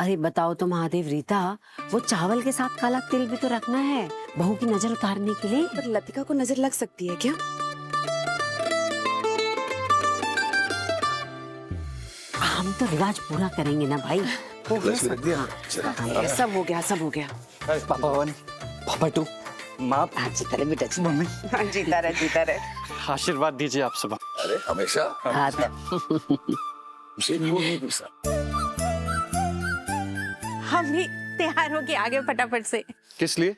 अरे बताओ तो महादेव रीता, वो चावल के साथ काला तिल भी तो रखना है बहू की नजर उतारने के लिए। पर लतिका को नजर लग सकती है क्या? हम तो रिवाज पूरा करेंगे ना भाई। हो गया सब। हाँ, सब हो गया, सब हो गया। पापा वन, पापा टू, माँ, जीता रहे बेटा, मम्मी, हाँ, जीता रहे। आशीर्वाद दीजिए आप सब। अरे हमेशा हाँ, उसे नहीं पूछा। हम भी तैयार होके आगे फटाफट से। किस लिए?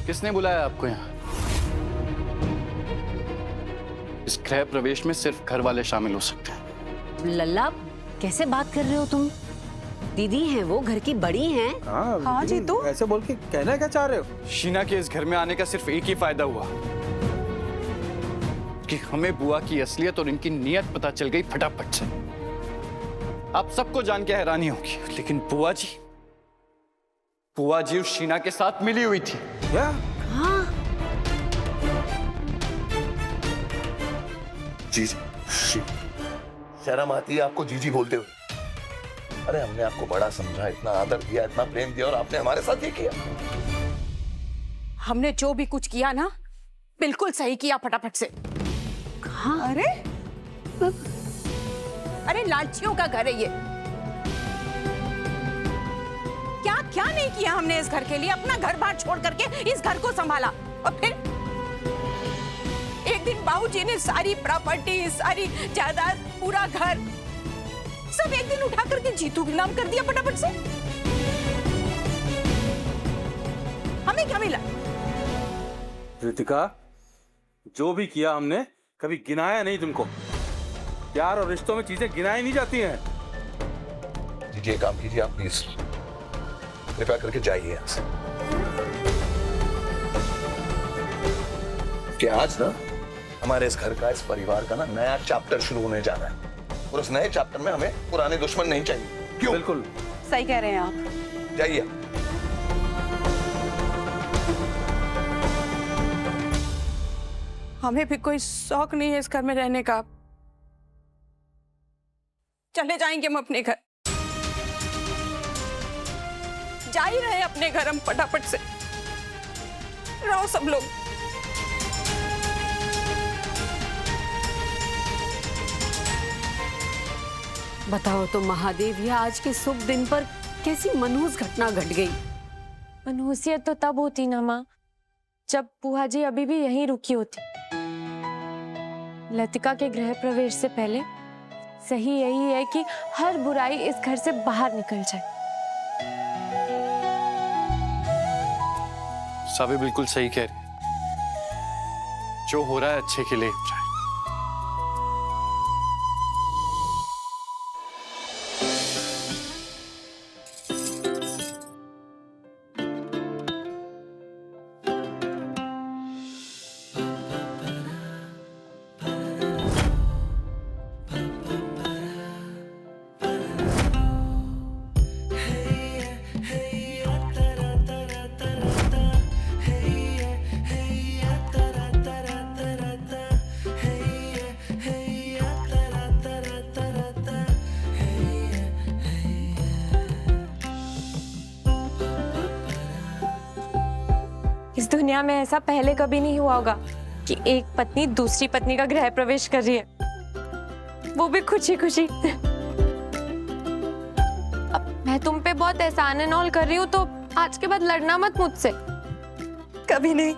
किसने बुलाया आपको यहाँ? इस गृह प्रवेश में सिर्फ घर वाले शामिल हो सकते हैं। लल्ला कैसे बात कर रहे हो तुम? दीदी हैं वो, घर की बड़ी हैं। हाँ जी, तो ऐसे बोल के कहना क्या चाह रहे हो? शीना के इस घर में आने का सिर्फ एक ही फायदा हुआ कि हमें बुआ की असलियत और इनकी नीयत पता चल गई फटाफट से। आप सबको जान के हैरानी होगी, लेकिन बुआ जी उस शीना के साथ मिली हुई थी। क्या? हाँ, जीजी, शर्म आती है आपको जीजी बोलते हुए? अरे हमने आपको बड़ा समझा, इतना आदर दिया, इतना प्रेम दिया, और आपने हमारे साथ ये किया। हमने जो भी कुछ किया ना, बिल्कुल सही किया फटाफट से। हाँ। अरे लालचियों का घर है ये। क्या क्या नहीं किया हमने इस घर के लिए? अपना घर बार छोड़ करके इस घर को संभाला, और फिर एक दिन बाबूजी ने सारी प्रॉपर्टी, सारी जायदाद, पूरा घर सब एक दिन उठा करके जीतू के नाम कर दिया फटाफट से। हमें क्या मिला? रितिका, जो भी किया हमने कभी गिनाया नहीं तुमको। प्यार और रिश्तों में चीजें गिनाई नहीं जाती हैं। जीजी एक काम कीजिए आप, प्लीज कृपया करके जाइए यहाँ से। कि आज ना हमारे इस घर का, इस परिवार का ना नया चैप्टर शुरू होने जा रहा है, और उस नए चैप्टर में हमें पुराने दुश्मन नहीं चाहिए। क्यों? बिल्कुल सही कह रहे हैं आप। जाइए। हमें भी कोई शौक नहीं है इस घर में रहने का। चले जाएंगे हम अपने घर, जा ही रहे अपने घर हम फटाफट से। रहो सब लोग। बताओ तो महादेव, ये आज के शुभ दिन पर कैसी मनहूस घटना घट गई। मनहूसियत तो तब होती ना माँ, जब बुआ जी अभी भी यहीं रुकी होती। लतिका के गृह प्रवेश से पहले सही यही है कि हर बुराई इस घर से बाहर निकल जाए। साबी बिल्कुल सही कह रही है। जो हो रहा है अच्छे के लिए हो रहा है। इस दुनिया में ऐसा पहले कभी नहीं हुआ होगा कि एक पत्नी दूसरी पत्नी का गृह प्रवेश कर रही है, वो भी खुशी खुशी। अब मैं तुम पे बहुत एहसान एनॉल कर रही हूँ, तो आज के बाद लड़ना मत मुझसे। कभी नहीं।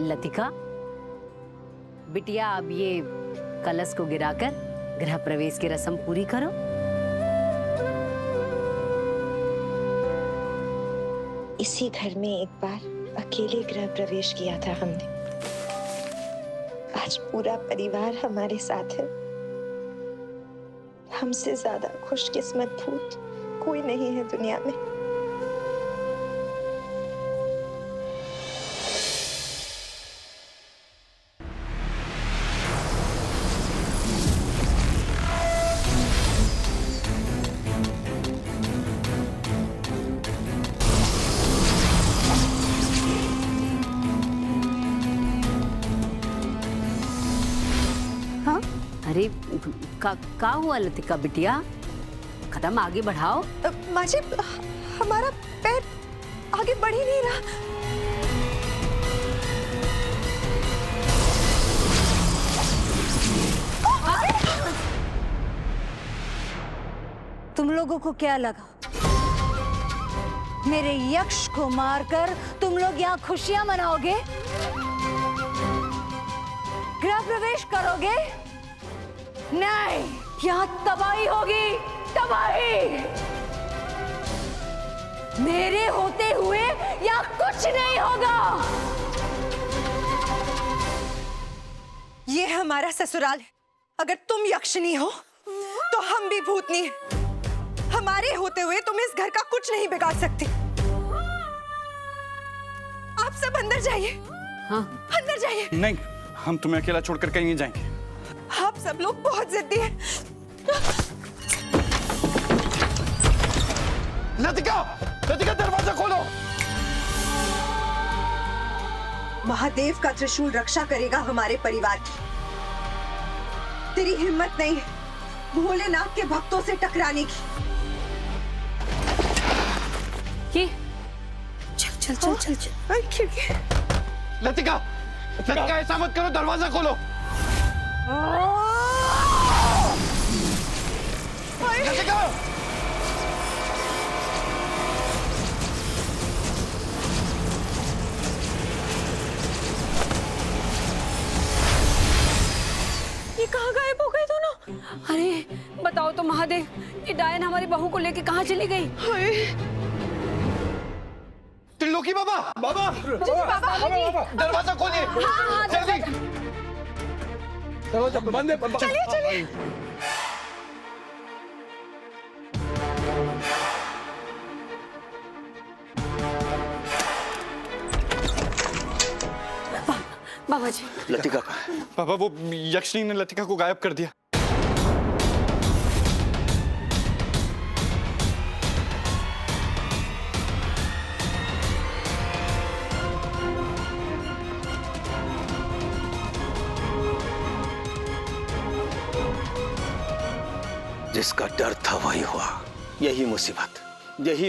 लतिका बिटिया, अब ये कलश को गिराकर गृह प्रवेश की रस्म पूरी करो। इसी घर में एक बार अकेले गृह प्रवेश किया था हमने। आज पूरा परिवार हमारे साथ है। हमसे ज्यादा खुशकिस्मत भूत कोई नहीं है दुनिया में। अरे का हुआ लतिका बिटिया? कदम आगे बढ़ाओ। माँ जी, हमारा पैर आगे बढ़ ही नहीं रहा। तुम लोगों को क्या लगा मेरे यक्ष को मारकर तुम लोग यहाँ खुशियां मनाओगे, गृह प्रवेश करोगे? नहीं, यहाँ तबाही होगी, तबाही। मेरे होते हुए यहाँ कुछ नहीं होगा। ये हमारा ससुराल है। अगर तुम यक्षिणी हो तो हम भी भूतनी हैं। हमारे होते हुए तुम इस घर का कुछ नहीं बिगाड़ सकती। आप सब अंदर जाइए। हाँ। अंदर जाइए। नहीं, हम तुम्हें अकेला छोड़कर कहीं नहीं जाएंगे। आप सब लोग बहुत जिद्दी हैं। लतिका, लतिका दरवाजा खोलो। महादेव का त्रिशूल रक्षा करेगा हमारे परिवार की। तेरी हिम्मत नहीं है भोलेनाथ के भक्तों से टकराने की। ये चल चल चल चल खिड़की। लतिका, लतिका ऐसा मत करो, दरवाजा खोलो। लतिका, ये कहाँ गायब हो गए दोनों? अरे बताओ तो महादेव, ये डायन हमारी बहू को लेके कहाँ चली गई? त्रिलोकी बाबा, बाबा, दरवाजा खोलिए जल्दी। दरवाजा बंद है। चलिए चलिए। बाबा जी, लतिका का बाबा, वो यक्षिणी ने लतिका को गायब कर दिया। जिसका डर था वही हुआ। यही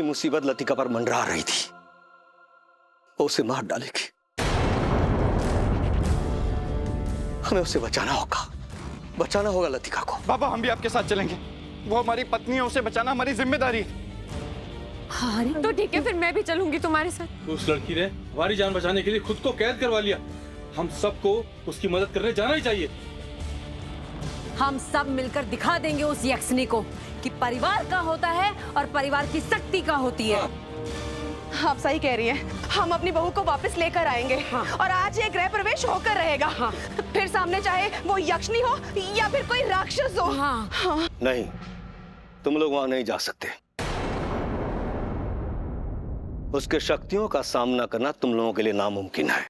मुसीबत लतिका पर मंडरा रही थी। वो उसे मार डालेगी। हमें उसे बचाना होगा लतिका को। बाबा, हम भी आपके साथ चलेंगे। वो हमारी पत्नी है, उसे बचाना हमारी जिम्मेदारी है। हाँ, तो ठीक है, फिर मैं भी चलूंगी तुम्हारे साथ। उस लड़की ने हमारी जान बचाने के लिए खुद को कैद करवा लिया। हम सबको उसकी मदद करने जाना ही चाहिए। हम सब मिलकर दिखा देंगे उस यक्षिणी को कि परिवार का होता है और परिवार की शक्ति का होती है। आप सही कह रही हैं। हम अपनी बहू को वापस लेकर आएंगे। हाँ। और आज ये गृह प्रवेश होकर रहेगा। हाँ। फिर सामने चाहे वो यक्षिणी हो या फिर कोई राक्षस हो। हाँ। हाँ। नहीं, तुम लोग वहां नहीं जा सकते। उसके शक्तियों का सामना करना तुम लोगों के लिए नामुमकिन है।